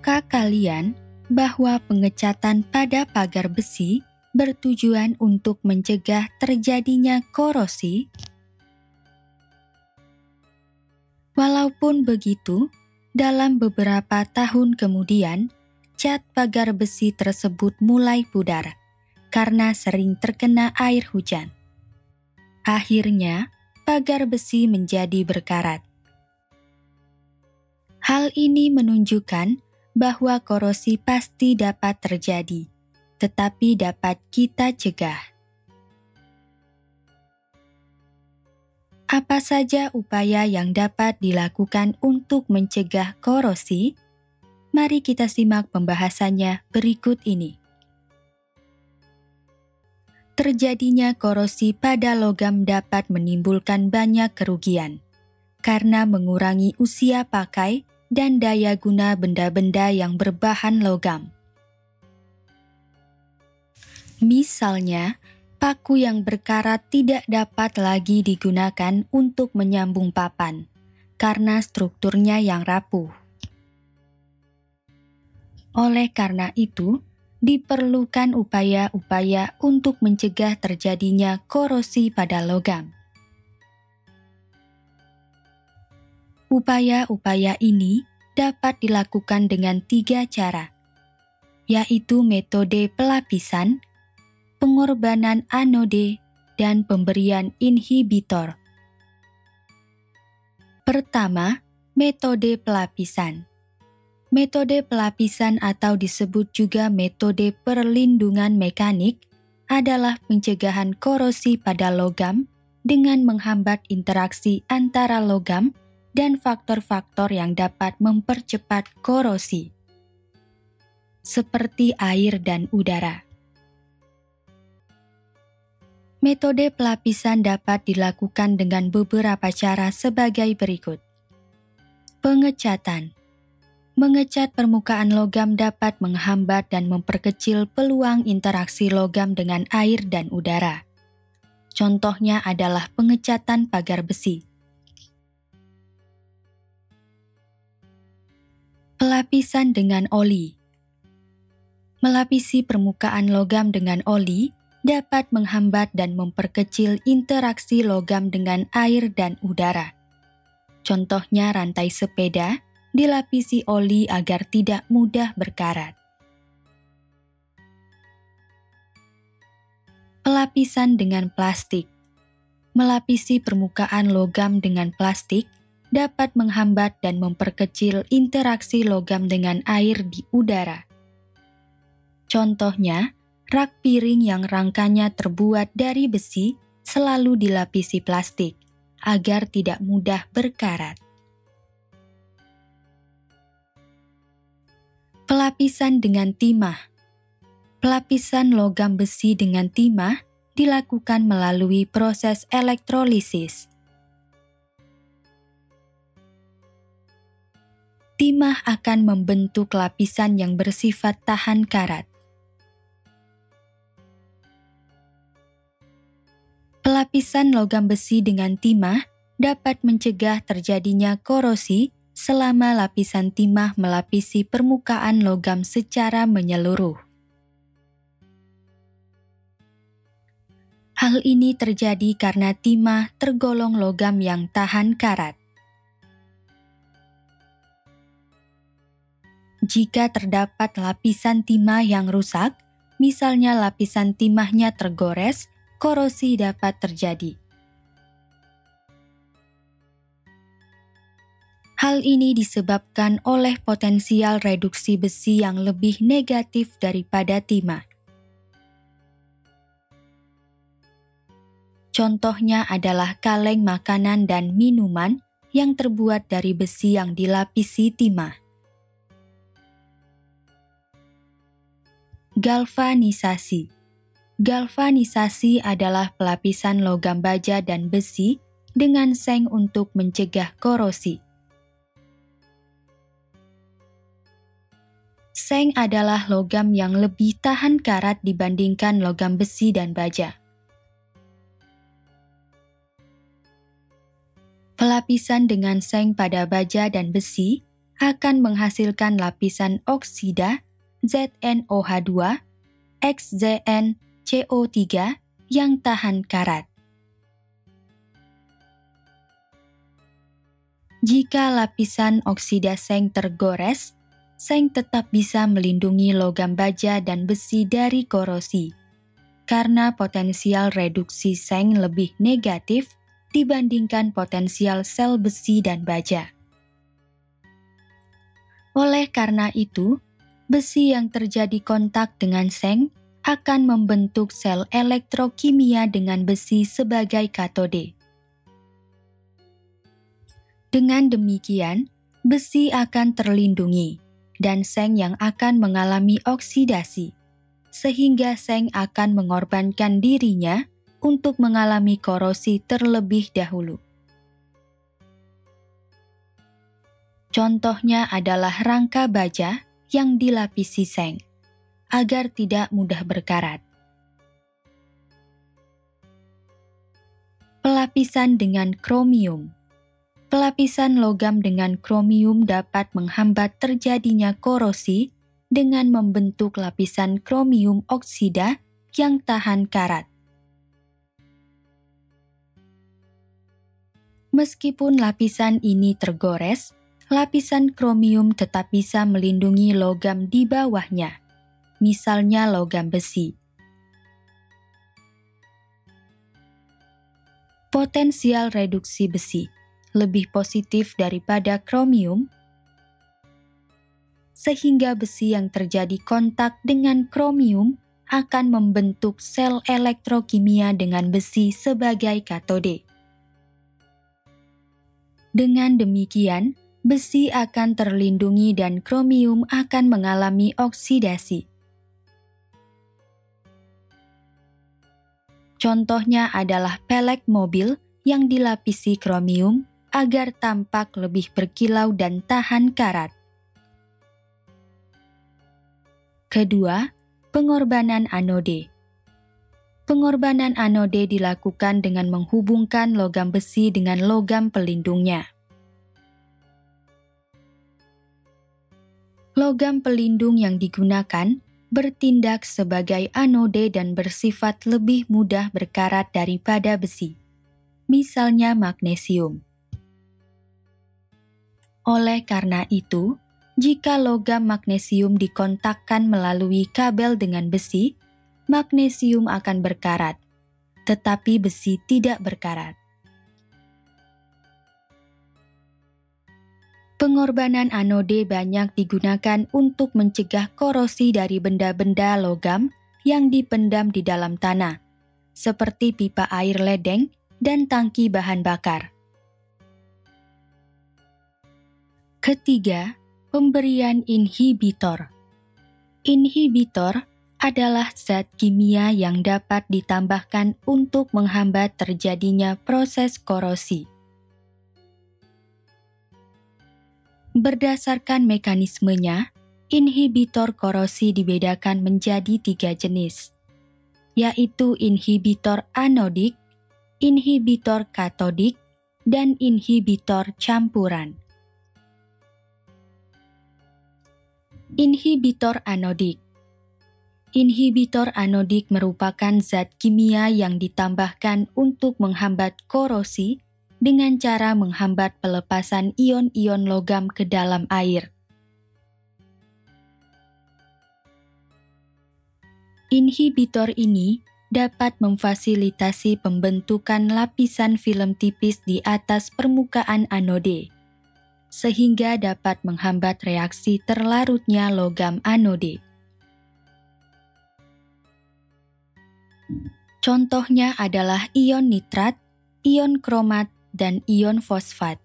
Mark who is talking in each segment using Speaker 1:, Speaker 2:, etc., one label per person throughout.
Speaker 1: Tahukah kalian bahwa pengecatan pada pagar besi bertujuan untuk mencegah terjadinya korosi? Walaupun begitu, dalam beberapa tahun kemudian, cat pagar besi tersebut mulai pudar karena sering terkena air hujan. Akhirnya, pagar besi menjadi berkarat. Hal ini menunjukkan bahwa korosi pasti dapat terjadi, tetapi dapat kita cegah. Apa saja upaya yang dapat dilakukan untuk mencegah korosi? Mari kita simak pembahasannya berikut ini. Terjadinya korosi pada logam dapat menimbulkan banyak kerugian karena mengurangi usia pakai dan daya guna benda-benda yang berbahan logam. Misalnya, paku yang berkarat tidak dapat lagi digunakan untuk menyambung papan karena strukturnya yang rapuh. Oleh karena itu, diperlukan upaya-upaya untuk mencegah terjadinya korosi pada logam. Upaya-upaya ini dapat dilakukan dengan 3 cara, yaitu metode pelapisan, pengorbanan anode, dan pemberian inhibitor. Pertama, metode pelapisan. Metode pelapisan atau disebut juga metode perlindungan mekanik adalah pencegahan korosi pada logam dengan menghambat interaksi antara logam dan faktor-faktor yang dapat mempercepat korosi, seperti air dan udara. Metode pelapisan dapat dilakukan dengan beberapa cara sebagai berikut. Pengecatan. Mengecat permukaan logam dapat menghambat dan memperkecil peluang interaksi logam dengan air dan udara. Contohnya adalah pengecatan pagar besi. Pelapisan dengan oli. Melapisi permukaan logam dengan oli dapat menghambat dan memperkecil interaksi logam dengan air dan udara. Contohnya rantai sepeda dilapisi oli agar tidak mudah berkarat. Pelapisan dengan plastik. Melapisi permukaan logam dengan plastik dapat menghambat dan memperkecil interaksi logam dengan air di udara. Contohnya, rak piring yang rangkanya terbuat dari besi selalu dilapisi plastik agar tidak mudah berkarat. Pelapisan dengan timah. Pelapisan logam besi dengan timah dilakukan melalui proses elektrolisis. Timah akan membentuk lapisan yang bersifat tahan karat. Pelapisan logam besi dengan timah dapat mencegah terjadinya korosi selama lapisan timah melapisi permukaan logam secara menyeluruh. Hal ini terjadi karena timah tergolong logam yang tahan karat. Jika terdapat lapisan timah yang rusak, misalnya lapisan timahnya tergores, korosi dapat terjadi. Hal ini disebabkan oleh potensial reduksi besi yang lebih negatif daripada timah. Contohnya adalah kaleng makanan dan minuman yang terbuat dari besi yang dilapisi timah. Galvanisasi. Galvanisasi adalah pelapisan logam baja dan besi dengan seng untuk mencegah korosi. Seng adalah logam yang lebih tahan karat dibandingkan logam besi dan baja. Pelapisan dengan seng pada baja dan besi akan menghasilkan lapisan oksida ZnOH2, XZnCO3 yang tahan karat. Jika lapisan oksida seng tergores, seng tetap bisa melindungi logam baja dan besi dari korosi, karena potensial reduksi seng lebih negatif dibandingkan potensial sel besi dan baja. Oleh karena itu, besi yang terjadi kontak dengan seng akan membentuk sel elektrokimia dengan besi sebagai katode. Dengan demikian, besi akan terlindungi dan seng yang akan mengalami oksidasi, sehingga seng akan mengorbankan dirinya untuk mengalami korosi terlebih dahulu. Contohnya adalah rangka baja yang dilapisi seng, agar tidak mudah berkarat. Pelapisan dengan kromium. Pelapisan logam dengan kromium dapat menghambat terjadinya korosi dengan membentuk lapisan kromium oksida yang tahan karat. Meskipun lapisan ini tergores, lapisan kromium tetap bisa melindungi logam di bawahnya, misalnya logam besi. Potensial reduksi besi lebih positif daripada kromium, sehingga besi yang terjadi kontak dengan kromium akan membentuk sel elektrokimia dengan besi sebagai katode. Dengan demikian, besi akan terlindungi dan kromium akan mengalami oksidasi. Contohnya adalah pelek mobil yang dilapisi kromium agar tampak lebih berkilau dan tahan karat. Kedua, pengorbanan anode. Pengorbanan anode dilakukan dengan menghubungkan logam besi dengan logam pelindungnya. Logam pelindung yang digunakan bertindak sebagai anode dan bersifat lebih mudah berkarat daripada besi, misalnya magnesium. Oleh karena itu, jika logam magnesium dikontakkan melalui kabel dengan besi, magnesium akan berkarat, tetapi besi tidak berkarat. Pengorbanan anode banyak digunakan untuk mencegah korosi dari benda-benda logam yang dipendam di dalam tanah, seperti pipa air ledeng dan tangki bahan bakar. Ketiga, pemberian inhibitor. Inhibitor adalah zat kimia yang dapat ditambahkan untuk menghambat terjadinya proses korosi. Berdasarkan mekanismenya, inhibitor korosi dibedakan menjadi 3 jenis, yaitu inhibitor anodik, inhibitor katodik, dan inhibitor campuran. Inhibitor anodik. Inhibitor anodik merupakan zat kimia yang ditambahkan untuk menghambat korosi dengan cara menghambat pelepasan ion-ion logam ke dalam air. Inhibitor ini dapat memfasilitasi pembentukan lapisan film tipis di atas permukaan anode, sehingga dapat menghambat reaksi terlarutnya logam anode. Contohnya adalah ion nitrat, ion kromat, dan ion fosfat.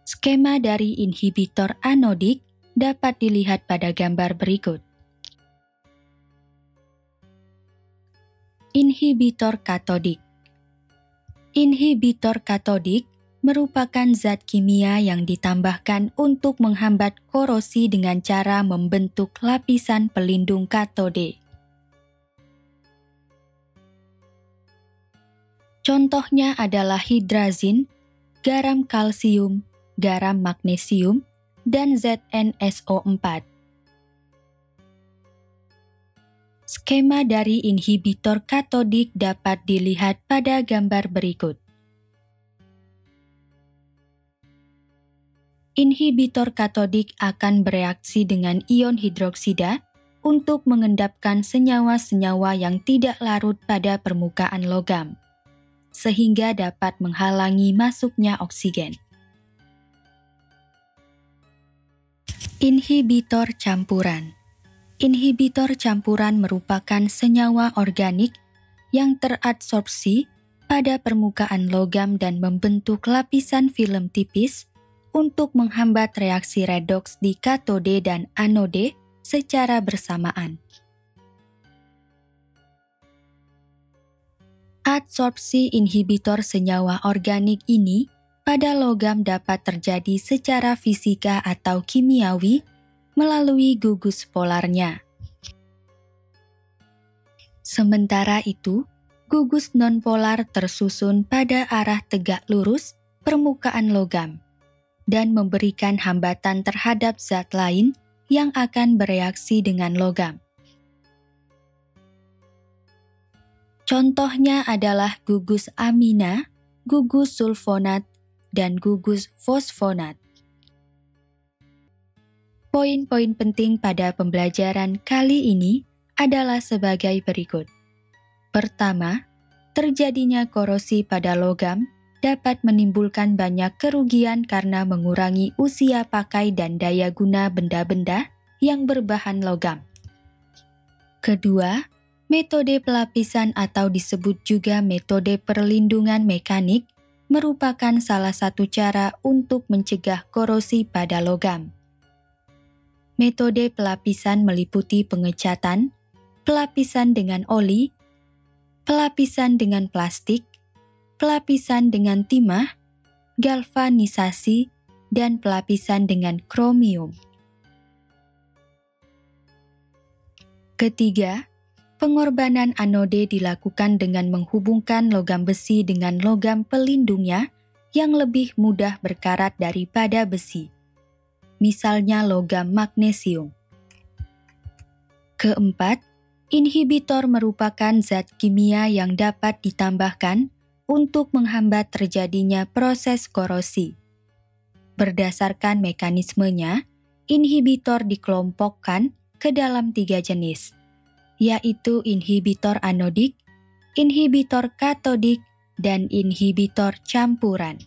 Speaker 1: Skema dari inhibitor anodik dapat dilihat pada gambar berikut. Inhibitor katodik. Inhibitor katodik merupakan zat kimia yang ditambahkan untuk menghambat korosi dengan cara membentuk lapisan pelindung katode. Contohnya adalah hidrazin, garam kalsium, garam magnesium, dan ZnSO4. Skema dari inhibitor katodik dapat dilihat pada gambar berikut. Inhibitor katodik akan bereaksi dengan ion hidroksida untuk mengendapkan senyawa-senyawa yang tidak larut pada permukaan logam, sehingga dapat menghalangi masuknya oksigen. Inhibitor campuran. Inhibitor campuran merupakan senyawa organik yang teradsorpsi pada permukaan logam dan membentuk lapisan film tipis untuk menghambat reaksi redoks di katode dan anode secara bersamaan. Adsorpsi inhibitor senyawa organik ini pada logam dapat terjadi secara fisika atau kimiawi melalui gugus polarnya. Sementara itu, gugus nonpolar tersusun pada arah tegak lurus permukaan logam dan memberikan hambatan terhadap zat lain yang akan bereaksi dengan logam. Contohnya adalah gugus amina, gugus sulfonat, dan gugus fosfonat. Poin-poin penting pada pembelajaran kali ini adalah sebagai berikut. Pertama, terjadinya korosi pada logam dapat menimbulkan banyak kerugian karena mengurangi usia pakai dan daya guna benda-benda yang berbahan logam. Kedua, metode pelapisan atau disebut juga metode perlindungan mekanik merupakan salah satu cara untuk mencegah korosi pada logam. Metode pelapisan meliputi pengecatan, pelapisan dengan oli, pelapisan dengan plastik, pelapisan dengan timah, galvanisasi, dan pelapisan dengan kromium. Ketiga, pengorbanan anode dilakukan dengan menghubungkan logam besi dengan logam pelindungnya yang lebih mudah berkarat daripada besi, misalnya logam magnesium. Keempat, inhibitor merupakan zat kimia yang dapat ditambahkan untuk menghambat terjadinya proses korosi. Berdasarkan mekanismenya, inhibitor dikelompokkan ke dalam 3 jenis, yaitu inhibitor anodik, inhibitor katodik, dan inhibitor campuran.